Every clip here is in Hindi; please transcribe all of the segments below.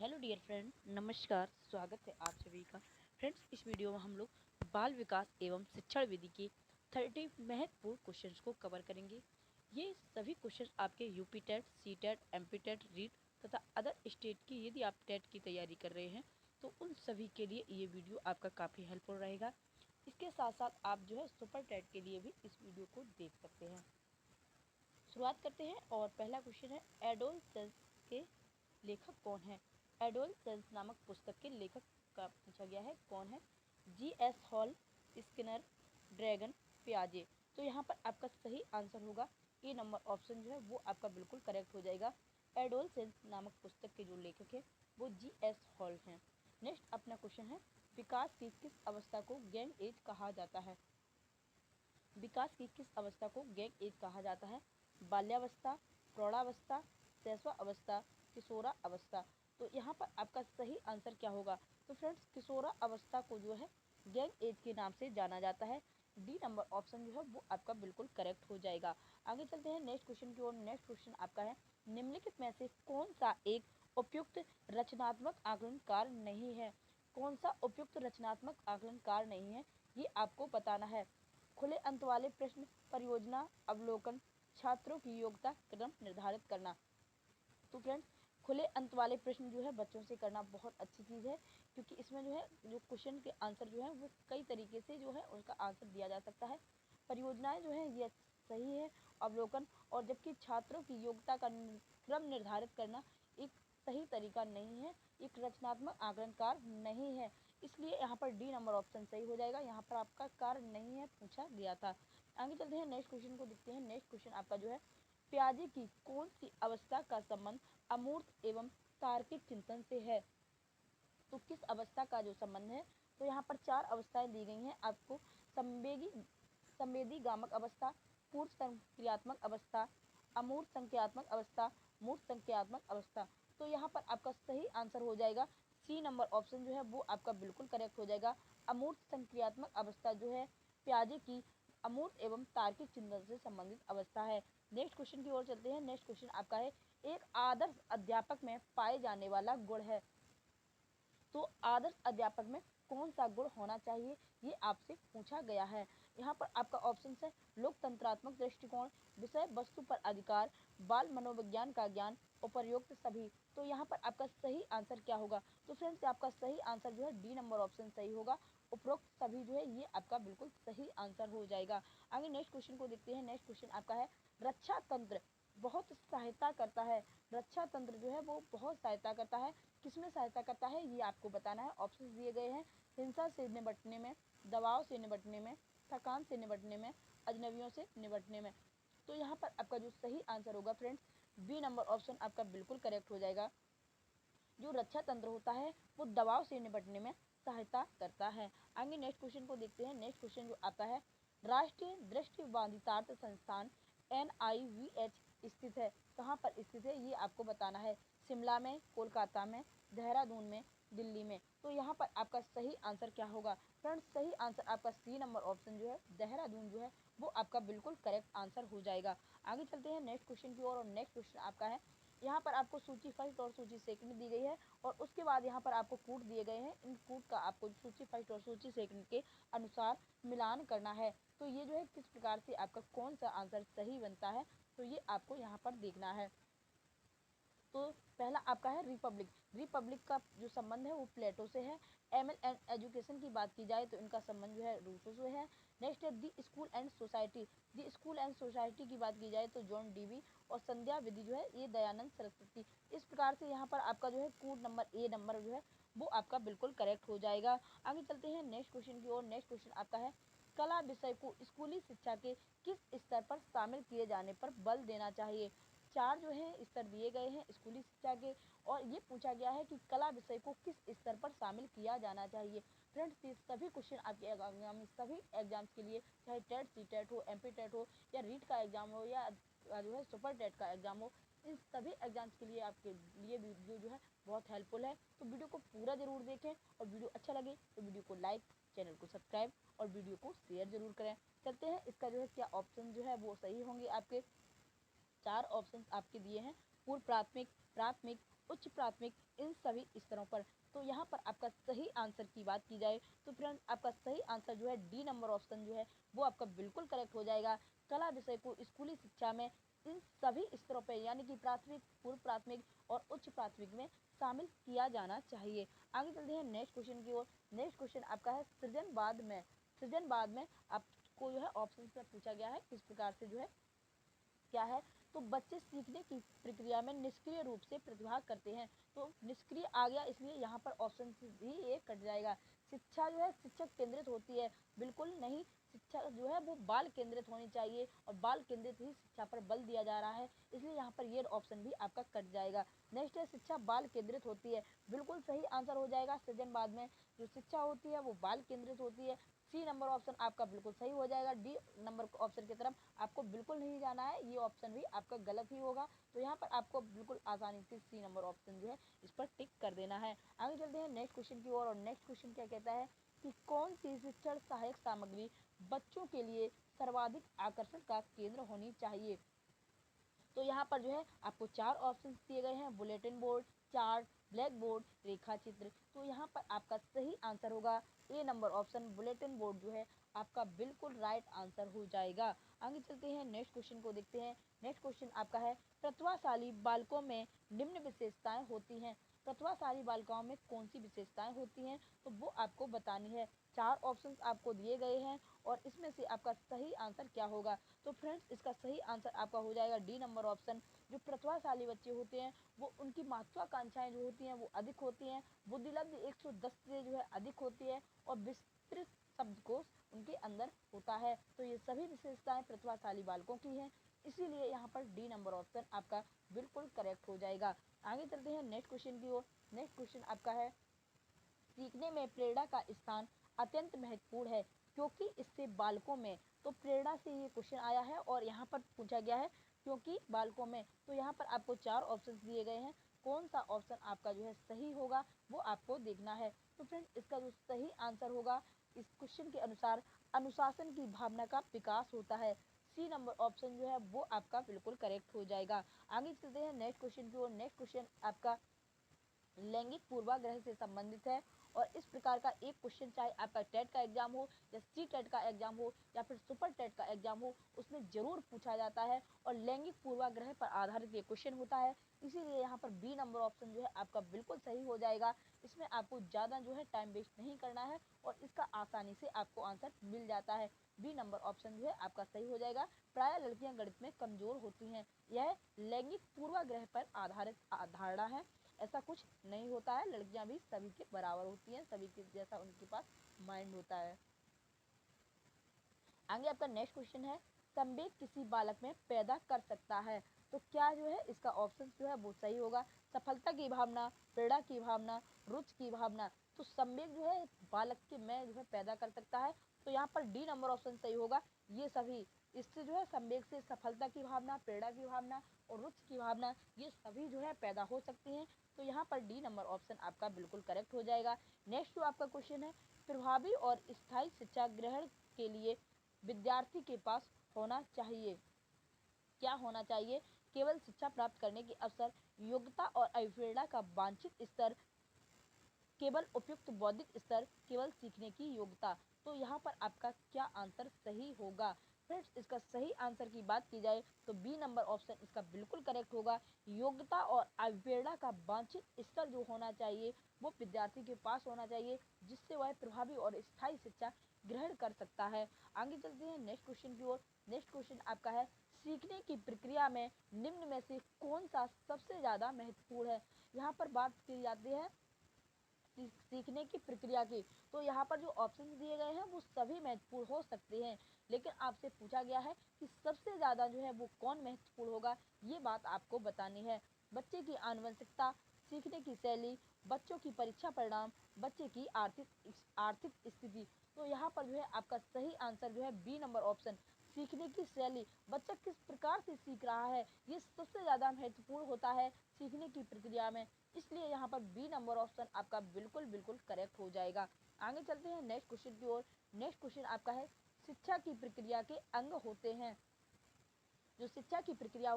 हेलो डियर फ्रेंड, नमस्कार। स्वागत है आप सभी का। फ्रेंड्स, इस वीडियो में हम लोग बाल विकास एवं शिक्षण विधि के 30 महत्वपूर्ण क्वेश्चंस को कवर करेंगे। ये सभी क्वेश्चन आपके UP TET, C TET, MP TET, REET तथा अदर स्टेट की यदि आप टेट की तैयारी कर रहे हैं तो उन सभी के लिए ये वीडियो आपका काफ़ी हेल्पफुल रहेगा। इसके साथ साथ आप सुपर टेट के लिए भी इस वीडियो को देख सकते हैं। शुरुआत करते हैं और पहला क्वेश्चन है, एडोलसेंस के लेखक कौन है। एडोलसेंस नामक पुस्तक के लेखक का पूछा गया है, कौन है। जी.एस. हॉल, स्किनर, ड्रैगन, पियाजे। तो यहाँ पर आपका सही आंसर होगा ए नंबर ऑप्शन वो आपका बिल्कुल करेक्ट हो जाएगा। एडोलसेंस नामक पुस्तक के जो लेखक है वो जी.एस. हॉल हैं। नेक्स्ट अपना क्वेश्चन है, विकास की किस अवस्था को गैंग एज कहा जाता है। विकास की किस अवस्था को गैंग एज कहा जाता है। बाल्यावस्था, प्रौढ़ावस्था, शैशवावस्था, किशोरा अवस्था। तो यहाँ पर आपका सही आंसर क्या होगा। तो फ्रेंड्स, किशोरा अवस्था को गैंग एज के नाम से जाना जाता है। डी नंबर ऑप्शन वो आपका बिल्कुल करेक्ट हो जाएगा। आगे चलते हैं नेक्स्ट क्वेश्चन की ओर। नेक्स्ट क्वेश्चन आपका है, निम्नलिखित में से कौन सा एक उपयुक्त रचनात्मक आकलनकार नहीं है। कौन सा उपयुक्त रचनात्मक आकलनकार नहीं है, ये आपको बताना है। खुले अंत वाले प्रश्न, परियोजना, अवलोकन, छात्रों की योग्यता क्रम निर्धारित करना। तो फ्रेंड्स, खुले अंत वाले प्रश्न बच्चों से करना बहुत अच्छी चीज़ है, क्योंकि इसमें जो क्वेश्चन के आंसर वो कई तरीके से उसका आंसर दिया जा सकता है। परियोजनाएं ये सही है। अवलोकन और जबकि छात्रों की योग्यता का क्रम निर्धारित करना एक सही तरीका नहीं है, एक रचनात्मक आकलनकार नहीं है। इसलिए यहाँ पर डी नंबर ऑप्शन सही हो जाएगा। यहाँ पर आपका कार्य नहीं है पूछा गया था। आगे चलते हैं नेक्स्ट क्वेश्चन को देखते हैं। नेक्स्ट क्वेश्चन आपका पियाजे की कौन सी अवस्था का संबंध अमूर्त एवं तार्किक चिंतन से है। तो किस अवस्था का जो संबंध है, तो यहाँ पर 4 अवस्थाएं दी गई हैं आपको। संवेदी गामक अवस्था, पूर्व संक्रियात्मक अवस्था, अमूर्त संक्रियात्मक अवस्था, मूर्त संक्रियात्मक अवस्था। तो यहाँ पर आपका सही आंसर हो जाएगा सी नंबर ऑप्शन वो आपका बिल्कुल करेक्ट हो जाएगा। अमूर्त संक्रियात्मक अवस्था पियाजे की अमूर्त एवं तार्किक चिंतन से संबंधित अवस्था है। नेक्स्ट क्वेश्चन की ओर चलते हैं। नेक्स्ट क्वेश्चन आपका है, एक आदर्श अध्यापक में पाए जाने वाला गुण है। तो आदर्श अध्यापक में कौन सा गुण होना चाहिए, ये आपसे पूछा गया है। यहाँ पर आपका ऑप्शन है, लोकतंत्रात्मक दृष्टिकोण, विषय वस्तु पर अधिकार, बाल मनोविज्ञान का ज्ञान, उपर्युक्त सभी। तो यहाँ पर आपका सही आंसर क्या होगा। तो फ्रेंड्स, आपका सही आंसर डी नंबर ऑप्शन सही होगा। उपरोक्त सभी ये आपका बिल्कुल सही आंसर हो जाएगा। आगे नेक्स्ट क्वेश्चन को देखते हैं। नेक्स्ट क्वेश्चन आपका है, रक्षा तंत्र बहुत सहायता करता है। रक्षा तंत्र वो बहुत सहायता करता है। किसमें सहायता करता है, ये आपको बताना है। ऑप्शन दिए गए हैं, हिंसा से निपटने में, दबाव से निपटने में, थकान से निपटने में, अजनबियों से निपटने में। तो यहाँ पर आपका जो सही आंसर होगा फ्रेंड्स, बी नंबर ऑप्शन आपका बिल्कुल करेक्ट हो जाएगा। जो रक्षा तंत्र होता है वो दबाव से निपटने में सहायता करता है। आगे नेक्स्ट क्वेश्चन को देखते हैं। नेक्स्ट क्वेश्चन जो आता है, राष्ट्रीय दृष्टिबाधितार्थ संस्थान NIVH स्थित है। कहाँ पर स्थित है, ये आपको बताना है। शिमला में, कोलकाता में, देहरादून में, दिल्ली में। तो यहाँ पर आपका सही आंसर क्या होगा। फ्रेंड्स, सही आंसर आपका सी नंबर ऑप्शन देहरादून वो आपका बिल्कुल करेक्ट आंसर हो जाएगा। आगे चलते हैं नेक्स्ट क्वेश्चन की ओर। और नेक्स्ट क्वेश्चन आपका है, यहाँ पर आपको सूची फर्स्ट और सूची सेकंड दी गई है और उसके बाद यहाँ पर आपको कूट दिए गए हैं। इन कूट का आपको सूची फर्स्ट और सूची सेकंड के अनुसार मिलान करना है। तो ये किस प्रकार से आपका कौन सा आंसर सही बनता है, तो ये आपको यहाँ पर देखना है। तो पहला आपका है रिपब्लिक। रिपब्लिक का जो संबंध है वो प्लेटो से है। ML एंड एजुकेशन की बात की जाए तो इनका संबंध रूसो से है। नेक्स्ट है the school and society. The school and society की बात की जाए तो जॉन डीवी। और संध्या विधि ये दयानंद सरस्वती। इस प्रकार से यहाँ पर आपका कोड नंबर ए नंबर वो आपका बिल्कुल करेक्ट हो जाएगा। आगे चलते हैं नेक्स्ट क्वेश्चन की ओर। नेक्स्ट क्वेश्चन आपका है, कला विषय को स्कूली शिक्षा के किस स्तर पर शामिल किए जाने पर बल देना चाहिए। 4 स्तर दिए गए हैं स्कूली शिक्षा के और ये पूछा गया है कि कला विषय को किस स्तर पर शामिल किया जाना चाहिए। फ्रेंड्स, ये सभी क्वेश्चन आपके आगामी सभी एग्जाम्स के लिए, चाहे टेट, सी टेट हो, MP टेट हो या रीट का एग्जाम हो या सुपर टेट का एग्जाम हो, इन सभी एग्जाम्स के लिए आपके लिए वीडियो बहुत हेल्पफुल है। तो वीडियो को पूरा जरूर देखें और वीडियो अच्छा लगे तो वीडियो को लाइक, चैनल को सब्सक्राइब और वीडियो को शेयर जरूर करें। चलते हैं इसका क्या ऑप्शन वो सही होंगे आपके। 4 ऑप्शन आपके दिए हैं, पूर्व प्राथमिक, प्राथमिक, उच्च प्राथमिक, इन सभी स्तरों पर। तो यहाँ पर आपका सही आंसर की बात की जाए तो फ्रेंड्स आपका सही आंसर जो है डी नंबर ऑप्शन जो है वो आपका बिल्कुल करेक्ट हो जाएगा। कला विषय को स्कूली शिक्षा में इन सभी स्तरों पर यानी कि प्राथमिक, पूर्व प्राथमिक और उच्च प्राथमिक में शामिल किया जाना चाहिए। आगे चलते हैं नेक्स्ट क्वेश्चन की ओर। नेक्स्ट क्वेश्चन आपका है सृजनवाद में। सृजनवाद में आपको जो है ऑप्शन में पूछा गया है किस प्रकार से जो है क्या है, तो बच्चे सीखने की प्रक्रिया में निष्क्रिय रूप से प्रतिभाग करते हैं। तो निष्क्रिय आ गया इसलिए यहाँ पर ऑप्शन भी एक कट जाएगा। शिक्षा जो है शिक्षक केंद्रित होती है, बिल्कुल नहीं। शिक्षा जो है वो बाल केंद्रित होनी चाहिए और बाल केंद्रित ही शिक्षा पर बल दिया जा रहा है, इसलिए यहाँ पर ये ऑप्शन भी आपका कट जाएगा। नेक्स्ट है शिक्षा बाल केंद्रित होती है, बिल्कुल सही आंसर हो जाएगा। सृजनवाद में जो शिक्षा होती है वो बाल केंद्रित होती है। सी नंबर ऑप्शन आपका बिल्कुल सही हो जाएगा। डी नंबर ऑप्शन की तरफ आपको बिल्कुल नहीं जाना है, ये ऑप्शन भी आपका गलत ही होगा। तो यहाँ पर आपको बिल्कुल आसानी से सी नंबर ऑप्शन जो है इस पर टिक कर देना है। आगे चलते हैं नेक्स्ट क्वेश्चन की ओर। और नेक्स्ट क्वेश्चन क्या कहता है कि कौन सी शिक्षण सहायक सामग्री बच्चों के लिए सर्वाधिक आकर्षण का केंद्र होनी चाहिए। तो यहाँ पर जो है आपको 4 ऑप्शंस दिए गए हैं, bulletin board, chart, black board, रेखा चित्र। तो यहाँ पर आपका सही आंसर होगा A number option, bulletin board जो है आपका बिल्कुल राइट आंसर हो जाएगा। आगे चलते हैं नेक्स्ट क्वेश्चन को देखते हैं। नेक्स्ट क्वेश्चन आपका है प्रतिभाशाली बालकों में निम्न विशेषताएं होती हैं। प्रतिभाशाली बालिकाओं में कौन सी विशेषताएं होती हैं तो वो आपको बतानी है। 4 ऑप्शंस आपको दिए गए हैं और इसमें से आपका सही आंसर क्या होगा। तो फ्रेंड्स इसका सही आंसर आपका हो जाएगा डी नंबर ऑप्शन। जो प्रतिभाशाली बच्चे होते हैं वो उनकी महत्वाकांक्षाएं जो होती हैं वो अधिक होती हैं, बुद्धिलब्धि 110 से जो है अधिक होती है और विस्तृत शब्दकोश उनके अंदर होता है। तो ये सभी विशेषताएं प्रतिभाशाली बालकों की हैं, इसीलिए यहाँ पर डी नंबर ऑप्शन आपका बिल्कुल करेक्ट हो जाएगा। आगे चलते हैं नेक्स्ट क्वेश्चन की ओर। नेक्स्ट क्वेश्चन आपका है सीखने में प्रेरणा का स्थान अत्यंत महत्वपूर्ण है क्योंकि इससे बालकों में, तो प्रेरणा से ये क्वेश्चन आया है और यहाँ पर पूछा गया है क्योंकि बालकों में। तो यहाँ पर आपको 4 ऑप्शन दिए गए हैं, कौन सा ऑप्शन आपका जो है सही होगा वो आपको देखना है। तो फ्रेंड्स इसका जो सही आंसर होगा इस क्वेश्चन के अनुसार अनुशासन की भावना का विकास होता है। सी नंबर ऑप्शन जो है वो आपका बिल्कुल करेक्ट हो जाएगा। आगे चलते हैं नेक्स्ट क्वेश्चन की ओर। नेक्स्ट क्वेश्चन आपका लैंगिक पूर्वाग्रह से संबंधित है और इस प्रकार का एक क्वेश्चन चाहे आपका टेट का एग्जाम हो या सी टेट का एग्जाम हो या फिर सुपर टेट का एग्जाम हो, उसमें जरूर पूछा जाता है और लैंगिक पूर्वाग्रह पर आधारित ये क्वेश्चन होता है, इसीलिए यहाँ पर बी नंबर ऑप्शन जो है आपका बिल्कुल सही हो जाएगा। इसमें आपको ज़्यादा जो है टाइम वेस्ट नहीं करना है और इसका आसानी से आपको आंसर मिल जाता है। बी नंबर ऑप्शन जो है आपका सही हो जाएगा। प्राय लड़कियां गणित में कमजोर होती हैं, यह लैंगिक पूर्वाग्रह पर आधारित धारणा है। ऐसा कुछ नहीं होता है, लड़कियां भी सभी के बराबर होती हैं, सभी के जैसा उनके पास माइंड होता है। आगे आपका नेक्स्ट क्वेश्चन है संवेग किसी बालक में पैदा कर सकता है। तो क्या जो है इसका ऑप्शन जो है वो सही होगा। सफलता की भावना, प्रेरणा की भावना, रुचि की भावना। तो संवेग जो है बालक के में जो है पैदा कर सकता है, तो यहाँ पर डी नंबर ऑप्शन सही होगा। ये सभी इससे जो है संवेग से सफलता की भावना, प्रेरणा की भावना और रुचि की भावना ये सभी जो है पैदा हो सकती हैं। तो यहाँ पर डी नंबर ऑप्शन आपका बिल्कुल करेक्ट हो जाएगा। नेक्स्ट जो आपका क्वेश्चन है प्रभावी और स्थायी शिक्षा ग्रहण के लिए विद्यार्थी के पास होना चाहिए, क्या होना चाहिए। केवल शिक्षा प्राप्त करने के अवसर, योग्यता और अभिप्रेरणा का वांछित स्तर, केवल उपयुक्त बौद्धिक स्तर, केवल सीखने की योग्यता। तो यहाँ पर आपका क्या आंसर सही होगा। फ्रेंड्स इसका सही आंसर की बात की जाए तो बी नंबर ऑप्शन इसका बिल्कुल करेक्ट होगा। योग्यता और अभिप्रेरणा का वांछित स्तर जो होना चाहिए वो विद्यार्थी के पास होना चाहिए, जिससे वह प्रभावी और स्थायी शिक्षा ग्रहण कर सकता है। आगे चलते हैं नेक्स्ट क्वेश्चन की ओर। नेक्स्ट क्वेश्चन आपका है सीखने की प्रक्रिया में निम्न में से कौन सा सबसे ज्यादा महत्वपूर्ण है। यहाँ पर बात की जाती है सीखने की प्रक्रिया की, तो यहाँ पर जो ऑप्शन दिए गए हैं वो सभी महत्वपूर्ण हो सकते हैं, लेकिन आपसे पूछा गया है कि सबसे ज़्यादा जो है वो कौन महत्वपूर्ण होगा, ये बात आपको बतानी है। बच्चे की आनुवंशिकता, सीखने की शैली, बच्चों की परीक्षा परिणाम, बच्चे की आर्थिक आर्थिक स्थिति। तो यहाँ पर जो है आपका सही आंसर जो है बी नंबर ऑप्शन सीखने की शैली, बच्चा किस प्रकार से सीख रहा है ये सबसे ज़्यादा महत्वपूर्ण होता है सीखने की प्रक्रिया में, इसलिए यहाँ पर बी नंबर ऑप्शन आपका बिल्कुल बिल्कुल करेक्ट हो जाएगा। आगे चलते हैं नेक्स्ट क्वेश्चन की ओर। नेक्स्ट क्वेश्चन आपका है शिक्षा की प्रक्रिया के अंग होते हैं। जो शिक्षा की प्रक्रिया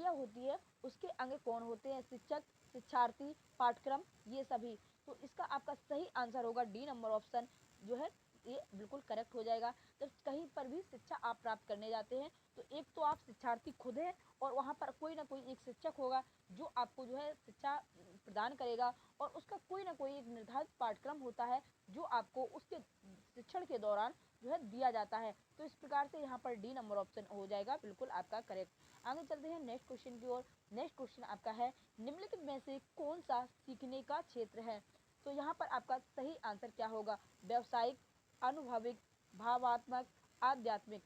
होती है उसके अंग कौन होते हैं। शिक्षक, शिक्षार्थी, पाठ्यक्रम, ये सभी। तो इसका आपका सही आंसर होगा डी नंबर ऑप्शन जो है ये बिल्कुल करेक्ट हो जाएगा। जब कहीं पर भी शिक्षा आप प्राप्त करने जाते हैं तो एक तो आप शिक्षार्थी खुद हैं और वहाँ पर कोई ना कोई एक शिक्षक होगा जो आपको जो है शिक्षा प्रदान करेगा, और उसका कोई ना कोई एक निर्धारित पाठ्यक्रम होता है जो आपको उसके शिक्षण के दौरान जो है दिया जाता है। तो इस प्रकार से यहाँ पर डी नंबर ऑप्शन हो जाएगा बिल्कुल आपका करेक्ट। आगे चलते हैं नेक्स्ट क्वेश्चन की ओर। नेक्स्ट क्वेश्चन आपका है, निम्नलिखित में से कौन सा सीखने का क्षेत्र है? तो यहाँ पर आपका सही आंसर क्या होगा? व्यवसायिक, अनुभविक, भावात्मक, आध्यात्मिक।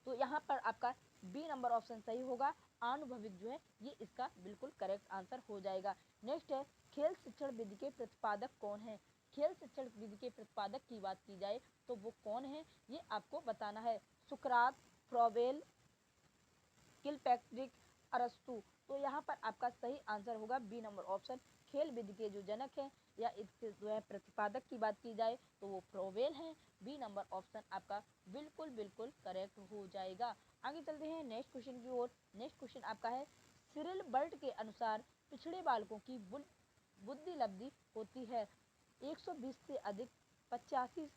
तो यहाँ पर आपका बी नंबर ऑप्शन सही होगा, अनुभविक जो है ये इसका बिल्कुल करेक्ट आंसर हो जाएगा। नेक्स्ट है, खेल शिक्षण विधि के प्रतिपादक कौन है? खेल शिक्षण विधि के प्रतिपादक की बात की जाए तो वो कौन है ये आपको बताना है। सुकरात, फ्रॉबेल, किलपैट्रिक, अरस्तु। तो यहाँ पर आपका सही आंसर होगा बी नंबर ऑप्शन, खेल विधि के जो जनक हैं या इसके जो है प्रतिपादक की बात की जाए तो वो फ्रॉबेल हैं। बी नंबर ऑप्शन आपका बिल्कुल बिल्कुल करेक्ट हो जाएगा। आगे चलते हैं नेक्स्ट क्वेश्चन की ओर। नेक्स्ट क्वेश्चन आपका है, सिरिल बर्ट के अनुसार पिछड़े बालकों की बुद्धि लब्धि होती है 120 से अधिक, 85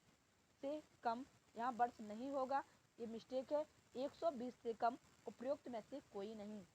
से कम, यहाँ वर्ष नहीं होगा, ये मिस्टेक है, 120 से कम, उपयुक्त में से कोई नहीं।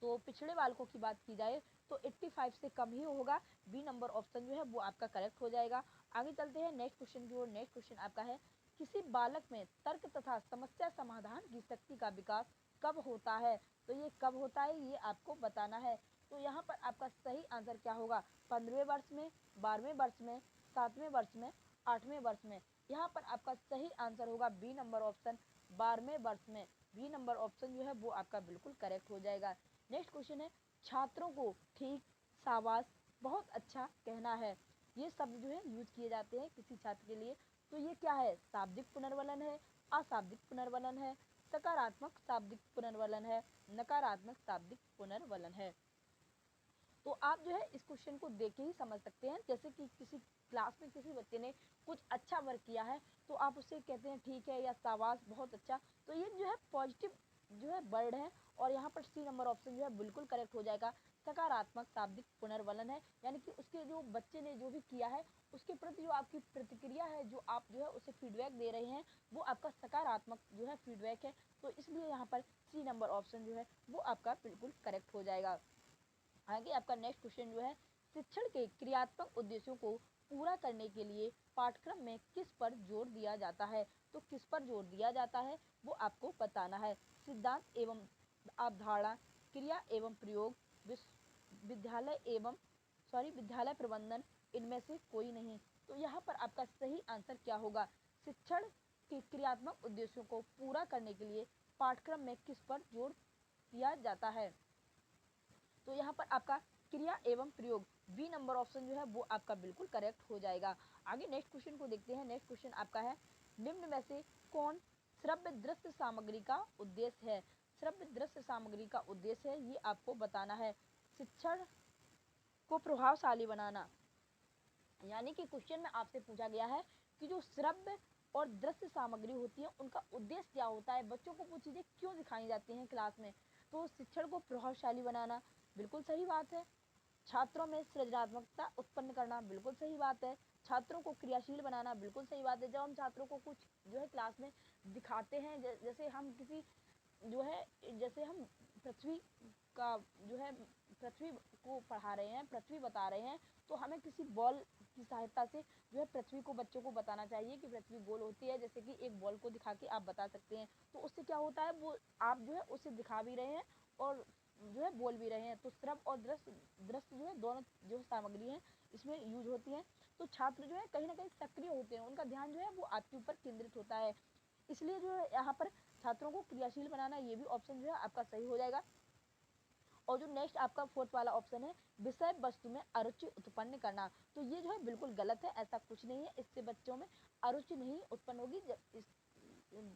तो पिछड़े बालकों की बात की जाए तो 85 से कम ही होगा। बी नंबर ऑप्शन जो है वो आपका करेक्ट हो जाएगा। आगे चलते हैं नेक्स्ट क्वेश्चन की ओर। नेक्स्ट क्वेश्चन आपका है, किसी बालक में तर्क तथा समस्या समाधान की शक्ति का विकास कब होता है? तो ये कब होता है ये आपको बताना है। तो यहाँ पर आपका सही आंसर क्या होगा? 15वें वर्ष में, 12वें वर्ष में, 7वें वर्ष में, 8वें वर्ष में। यहाँ पर आपका सही आंसर होगा बी नंबर ऑप्शन, 12वें वर्ष में। बी नंबर ऑप्शन जो है वो आपका बिल्कुल करेक्ट हो जाएगा। नेक्स्ट क्वेश्चन है, छात्रों को ठीक, शाबाश, बहुत अच्छा कहना है, ये शब्द जो है यूज किए जाते हैं किसी छात्र के लिए। तो ये क्या है? शाब्दिक पुनर्वलन है, अशाब्दिक पुनर्वलन है, सकारात्मक शाब्दिक पुनर्वलन है, नकारात्मक शाब्दिक पुनर्वलन है। तो आप जो है इस क्वेश्चन को देख के ही समझ सकते हैं। जैसे कि किसी क्लास में किसी बच्चे ने कुछ अच्छा वर्क किया है तो आप उससे कहते हैं ठीक है या शाबाश, बहुत अच्छा। तो ये जो है पॉजिटिव जो है वर्ड है, और यहाँ पर सी नंबर ऑप्शन जो है बिल्कुल करेक्ट हो जाएगा। सकारात्मक शाब्दिक पुनर्वलन है, यानी कि उसके जो बच्चे ने जो भी किया है उसके प्रति जो आपकी प्रतिक्रिया है, जो आप जो है उसे फीडबैक दे रहे हैं, वो आपका सकारात्मक जो है फीडबैक है। तो इसलिए यहाँ पर सी नंबर ऑप्शन जो है वो आपका बिल्कुल करेक्ट हो जाएगा। आगे आपका नेक्स्ट क्वेश्चन जो है, शिक्षण के क्रियात्मक उद्देश्यों को पूरा करने के लिए पाठ्यक्रम में किस पर जोर दिया जाता है? तो किस पर जोर दिया जाता है वो आपको बताना है। सिद्धांत एवं अवधारणा, क्रिया एवं प्रयोग, विद्यालय प्रबंधन, इनमें से कोई नहीं। तो यहाँ पर आपका सही आंसर क्या होगा? शिक्षण के क्रियात्मक उद्देश्यों को पूरा करने के लिए पाठ्यक्रम में किस पर जोर दिया जाता है? तो यहाँ पर आपका क्रिया एवं प्रयोग, बी नंबर ऑप्शन जो है वो आपका बिल्कुल करेक्ट हो जाएगा। आगे नेक्स्ट क्वेश्चन को देखते हैं। नेक्स्ट क्वेश्चन आपका है, निम्न में से कौन श्रव्य दृश्य सामग्री का उद्देश्य है? श्रव्य दृश्य सामग्री का उद्देश्य है ये आपको बताना है। शिक्षण को प्रभावशाली बनाना, यानी कि क्वेश्चन में आपसे पूछा गया है कि जो श्रव्य और दृश्य सामग्री होती है उनका उद्देश्य क्या होता है, बच्चों को वो चीज़ें क्यों दिखाई जाती हैं क्लास में? तो शिक्षण को प्रभावशाली बनाना, बिल्कुल सही बात है। छात्रों में सृजनात्मकता उत्पन्न करना, बिल्कुल सही बात है। छात्रों को क्रियाशील बनाना, बिल्कुल सही बात है। जब हम छात्रों को कुछ जो है क्लास में दिखाते हैं, जैसे हम किसी जो है जैसे हम पृथ्वी का जो है पृथ्वी को पढ़ा रहे हैं, पृथ्वी बता रहे हैं, तो हमें किसी बॉल की सहायता से जो है पृथ्वी को बच्चों को बताना चाहिए कि पृथ्वी गोल होती है। जैसे कि एक बॉल को दिखा के आप बता सकते हैं, तो उससे क्या होता है, वो आप जो है उसे दिखा भी रहे हैं और जो है बोल भी रहे हैं। तो श्रव्य और दृश्य दृश्य जो है दोनों जो सामग्री है इसमें यूज होती है। तो छात्र जो है कहीं ना कहीं सक्रिय होते हैं, उनका ध्यान जो है वो आपके ऊपर केंद्रित होता है। इसलिए जो है यहाँ पर छात्रों को क्रियाशील बनाना, ये भी ऑप्शन जो है आपका सही हो जाएगा। और जो नेक्स्ट आपका फोर्थ वाला ऑप्शन है, विषय वस्तु में अरुचि उत्पन्न करना, तो ये जो है बिल्कुल गलत है। ऐसा कुछ नहीं है, इससे बच्चों में अरुचि नहीं उत्पन्न होगी,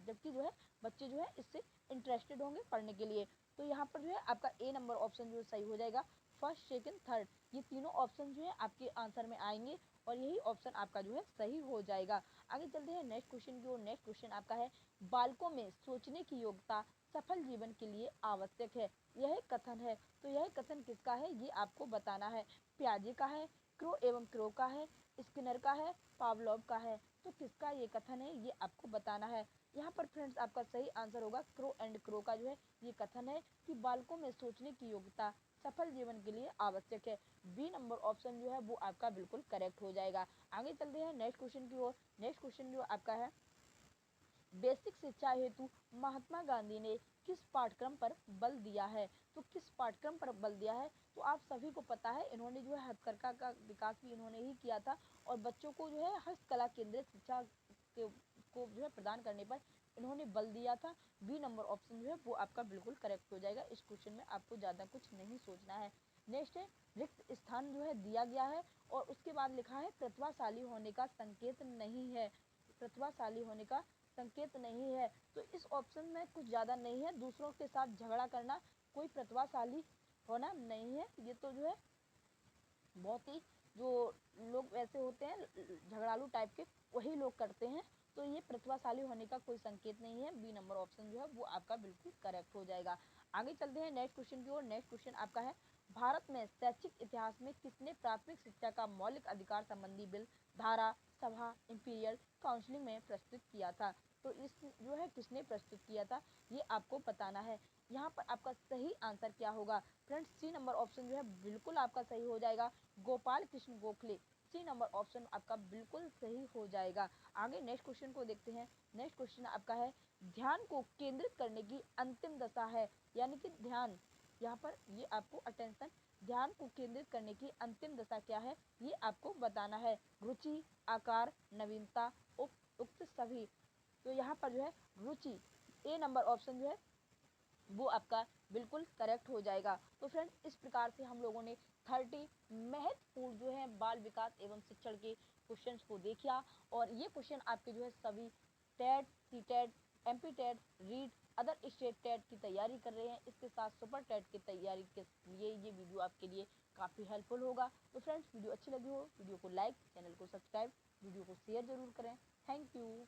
जबकि जो है बच्चे जो है इससे इंटरेस्टेड होंगे पढ़ने के लिए। तो यहाँ पर जो है आपका ए नंबर ऑप्शन जो सही हो जाएगा। फर्स्ट, सेकंड, थर्ड, ये तीनों ऑप्शन जो है आपके आंसर में आएंगे और यही ऑप्शन आपका जो है सही हो जाएगा। आगे चलते हैं नेक्स्ट क्वेश्चन की ओर। नेक्स्ट क्वेश्चन आपका है, बालकों में सोचने की योग्यता सफल जीवन के लिए आवश्यक है। यह कथन है, तो यह कथन किसका है ये आपको बताना है। पियाजे का है, क्रो एवं क्रो का है, स्किनर का है, पावलोव का है। तो किसका ये कथन है ये आपको बताना है। यहाँ पर फ्रेंड्स आपका सही आंसर होगा क्रो एंड क्रो का जो है ये कथन है कि बालकों में सोचने की योग्यता सफल जीवन के लिए आवश्यक है। बी नंबर ऑप्शन जो है वो आपका बिल्कुल करेक्ट हो जाएगा। आगे चलते हैं नेक्स्ट क्वेश्चन की ओर। नेक्स्ट क्वेश्चन जो आपका है, बेसिक शिक्षा हेतु महात्मा गांधी ने किस पाठ्यक्रम पर बल दिया है। तो किस पाठ्यक्रम पर बल दिया है, तो आप सभी को पता है इन्होंने जो है हथकरघा का विकास भी इन्होंने ही किया था और बच्चों को जो है हस्तकला केंद्रित शिक्षा के को जो है प्रदान करने पर इन्होंने बल दिया था। बी नंबर ऑप्शन जो है वो आपका बिल्कुल करेक्ट हो जाएगा। इस क्वेश्चन में आपको ज़्यादा कुछ नहीं सोचना है। नेक्स्ट है, रिक्त स्थान जो है दिया गया है और उसके बाद लिखा है प्रतिभाशाली होने का संकेत नहीं है। प्रतिभाशाली होने का संकेत नहीं है, तो इस ऑप्शन में कुछ ज़्यादा नहीं है। दूसरों के साथ झगड़ा करना कोई प्रतिभाशाली होना नहीं है। ये तो जो है बहुत ही जो लोग वैसे होते हैं झगड़ालू टाइप के वही लोग करते हैं, तो ये प्रतिभाशाली होने का कोई संकेत नहीं है। बी नंबर ऑप्शन जो है वो आपका बिल्कुल करेक्ट हो जाएगा। आगे चलते हैं नेक्स्ट क्वेश्चन की ओर। नेक्स्ट क्वेश्चन आपका है, भारत में शैक्षिक इतिहास में किसने प्राथमिक शिक्षा का मौलिक अधिकार संबंधी बिल धारा सभा इंपीरियल काउंसिलिंग में प्रस्तुत किया था। तो इस जो है किसने प्रस्तुत किया था ये आपको बताना है। यहाँ पर आपका सही आंसर क्या होगा फ्रेंड्स, सी नंबर ऑप्शन जो है बिल्कुल आपका सही हो जाएगा, Gopal Krishna Gokhale. C number option आपका बिल्कुल सही हो जाएगा। आगे नेक्स्ट क्वेश्चन को देखते हैं। नेक्स्ट क्वेश्चन आपका है, ध्यान को केंद्रित करने की अंतिम दशा है, यानी कि ध्यान, यहाँ पर ये आपको अटेंशन, ध्यान को केंद्रित करने की अंतिम दशा क्या है ये आपको बताना है। रुचि, आकार, नवीनता, उक्त सभी। तो यहाँ पर जो है रुचि, ए नंबर ऑप्शन जो है वो आपका बिल्कुल करेक्ट हो जाएगा। तो फ्रेंड्स इस प्रकार से हम लोगों ने 30 महत्वपूर्ण जो है बाल विकास एवं शिक्षण के क्वेश्चंस को देखा और ये क्वेश्चन आपके जो है सभी TET, C TET, MP TET, REET, other state TET की तैयारी कर रहे हैं। इसके साथ सुपर टेट की तैयारी के लिए ये वीडियो आपके लिए काफ़ी हेल्पफुल होगा। तो फ्रेंड्स वीडियो अच्छी लगी हो वीडियो को लाइक, चैनल को सब्सक्राइब, वीडियो को शेयर जरूर करें। Thank you.